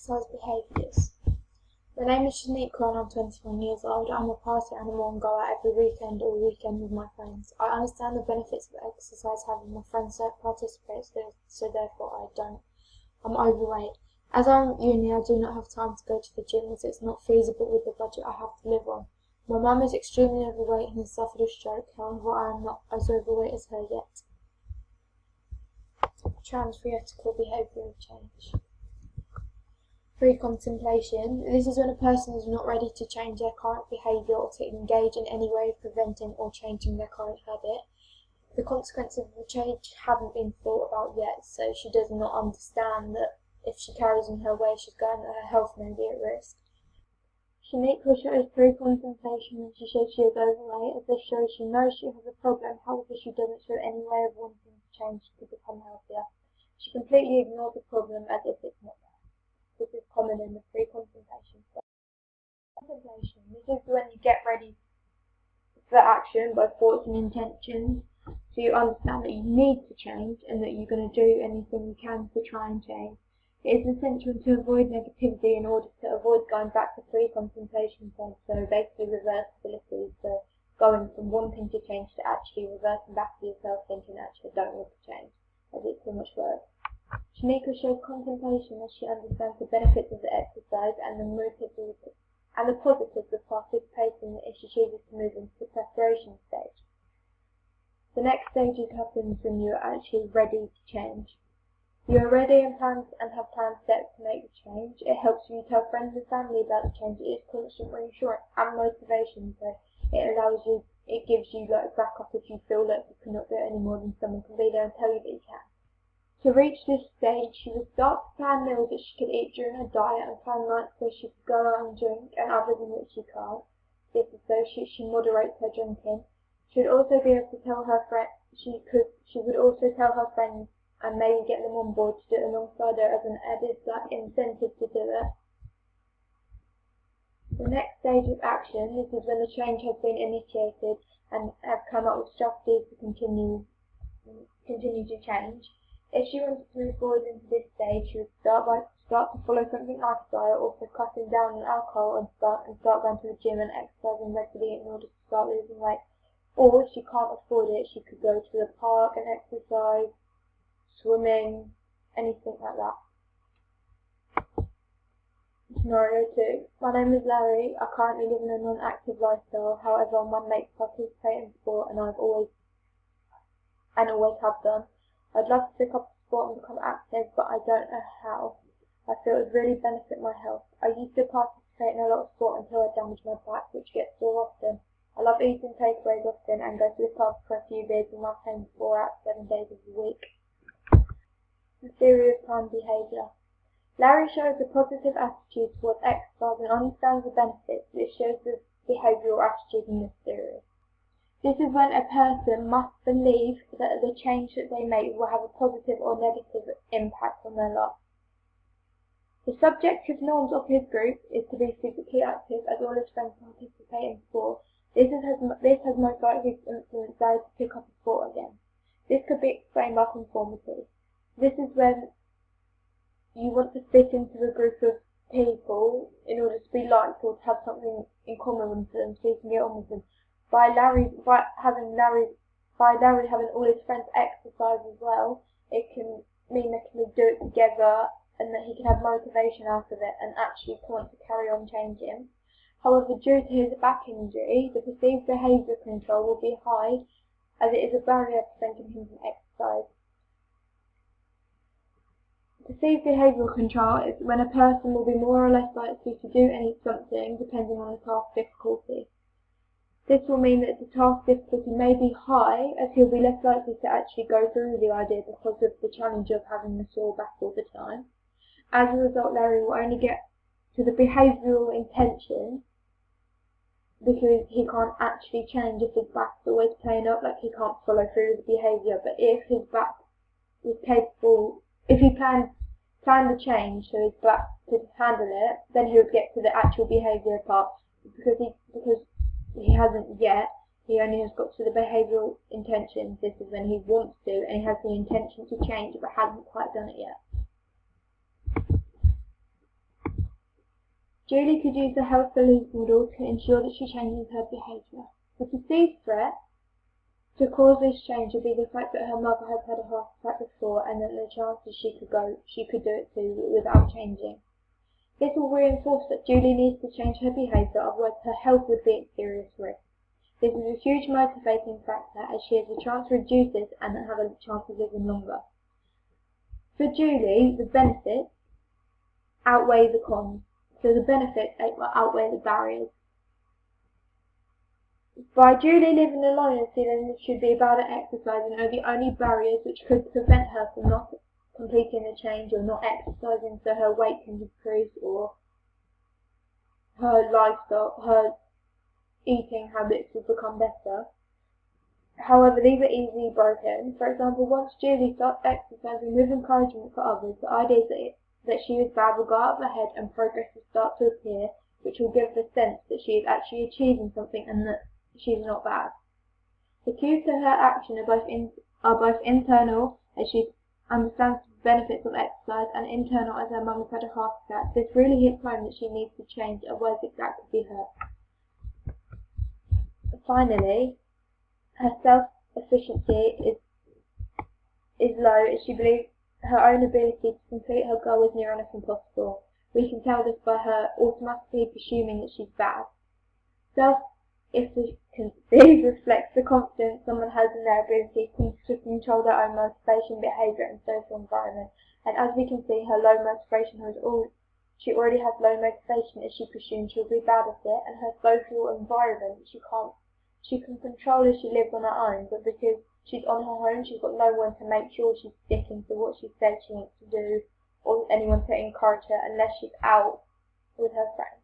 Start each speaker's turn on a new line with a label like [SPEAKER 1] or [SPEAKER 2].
[SPEAKER 1] exercise behaviours. My name is Shaniqua and I'm 21 years old. I'm a party animal and go out every weekend or weekend with my friends. I understand the benefits of exercise having my friends don't participate, so therefore I don't. I'm overweight. As I'm at uni, I do not have time to go to the gym as it's not feasible with the budget I have to live on. My mum is extremely overweight and has suffered a stroke, however I am not as overweight as her yet. Trans-theoretical behavioural change. Pre-contemplation. This is when a person is not ready to change their current behaviour or to engage in any way of preventing or changing their current habit. The consequences of the change haven't been thought about yet, so she does not understand that if she carries on her way she's going that her health may be at risk. Shaniqua shows pre-contemplation when she says she is overweight, as this shows she knows she has a problem, however she doesn't show any way of wanting to change to become healthier. She completely ignores the problem as if it's not there. This is common in the pre-contemplation stage. Contemplation. This is when you get ready for action by thoughts and intentions, so you understand that you need to change and that you're going to do anything you can to try and change. It is essential to avoid negativity in order to avoid going back to pre-contemplation stage, so basically reversibility, so going from wanting to change to actually reversing back to yourself thinking actually I don't want to change, as it's too much work. Shaniqua shows contemplation as she understands the benefits of the exercise and the positives of participating if she chooses to move into the preparation stage. The next stage happens when you are actually ready to change. You are ready and have plans set to make the change. It helps you tell friends and family about the change. It is constant reassurance and motivation, so it gives you like backup if you feel like you cannot do it anymore, then someone can be there and tell you that you can. To reach this stage, she would start to plan meals that she could eat during her diet and plan nights where she could go out and drink and others in which she can't. This is so she moderates her drinking. She would also be able to tell her friends. She would also tell her friends and maybe get them on board to do it alongside her as an added incentive to do it. The next stage of action. This is when the change has been initiated and have come up with strategies to continue to change. If she wanted to move forward into this stage, she would start to follow something like a diet, also cutting down on alcohol and start going to the gym and exercising regularly in order to start losing weight. Or if she can't afford it, she could go to the park and exercise, swimming, anything like that. Scenario 2. My name is Larry. I currently live in a non-active lifestyle. However, my mates participate in sport and I've always have done. I'd love to pick up a sport and become active, but I don't know how. I feel it would really benefit my health. I used to participate in a lot of sport until I damaged my back, which gets sore often. I love eating takeaways often and go to the pub for a few beers with my friends 4 out of 7 days of the week. The theory of planned behaviour. Larry shows a positive attitude towards exercise and understands the benefits, which shows the behavioural attitude in this theory. This is when a person must believe that the change that they make will have a positive or negative impact on their life. The subjective norms of his group is to be physically active as all his friends participate in sport. This has most likely influenced Larry to pick up a sport again. This could be explained by conformity. This is when you want to fit into a group of people in order to be liked or to have something in common with them so you can get on with them. By Larry having all his friends exercise as well, it can mean they can do it together and that he can have motivation out of it and actually want to carry on changing. However, due to his back injury, the perceived behaviour control will be high as it is a barrier preventing him from exercise. Perceived behavioural control is when a person will be more or less likely to do something depending on the task difficulty. This will mean that the task difficulty may be high, as he'll be less likely to actually go through the idea because of the challenge of having the sore back all the time. As a result, Larry will only get to the behavioural intention because he can't actually change if his back's always playing up, like he can't follow through with the behaviour. But if his back is capable, if he planned the change so his back could handle it, then he would get to the actual behaviour part. Because he hasn't yet, he only has got to the behavioural intentions. This is when he wants to and he has the intention to change but hasn't quite done it yet. Julie could use the health belief model to ensure that she changes her behaviour. The perceived threat to cause this change would be the fact that her mother has had a heart attack before and that the chances she could do it too without changing. This will reinforce that Julie needs to change her behaviour, otherwise her health would be at serious risk. This is a huge motivating factor as she has a chance to reduce this and have a chance of living longer. For Julie, the benefits outweigh the cons. So the benefits outweigh the barriers. By Julie living alone and feeling that she'd be bad at exercising are the only barriers which could prevent her from not completing the change or not exercising so her weight can decrease or her lifestyle, her eating habits will become better. However, these are easily broken. For example, once Julie starts exercising with encouragement for others, the idea that she is bad will go out of her head and progress will start to appear, which will give the sense that she is actually achieving something and that she is not bad. The cues to her action are both internal, as she understands the benefits of exercise, and internal, as her mum has had a heart attack. This really hits home that she needs to change, otherwise that could be her. Finally, her self-efficiency is low as she believes her own ability to complete her goal is near enough impossible. We can tell this by her automatically presuming that she's bad. Self-efficiency reflects the confidence someone has in their ability to control their own motivation, behaviour and social environment. And as we can see, her low motivation she already has low motivation as she presumes she'll be bad at it, and her social environment she can control as she lives on her own, but because she's on her own, she's got no one to make sure she's sticking to what she said she wants to do, or anyone to encourage her unless she's out with her friends.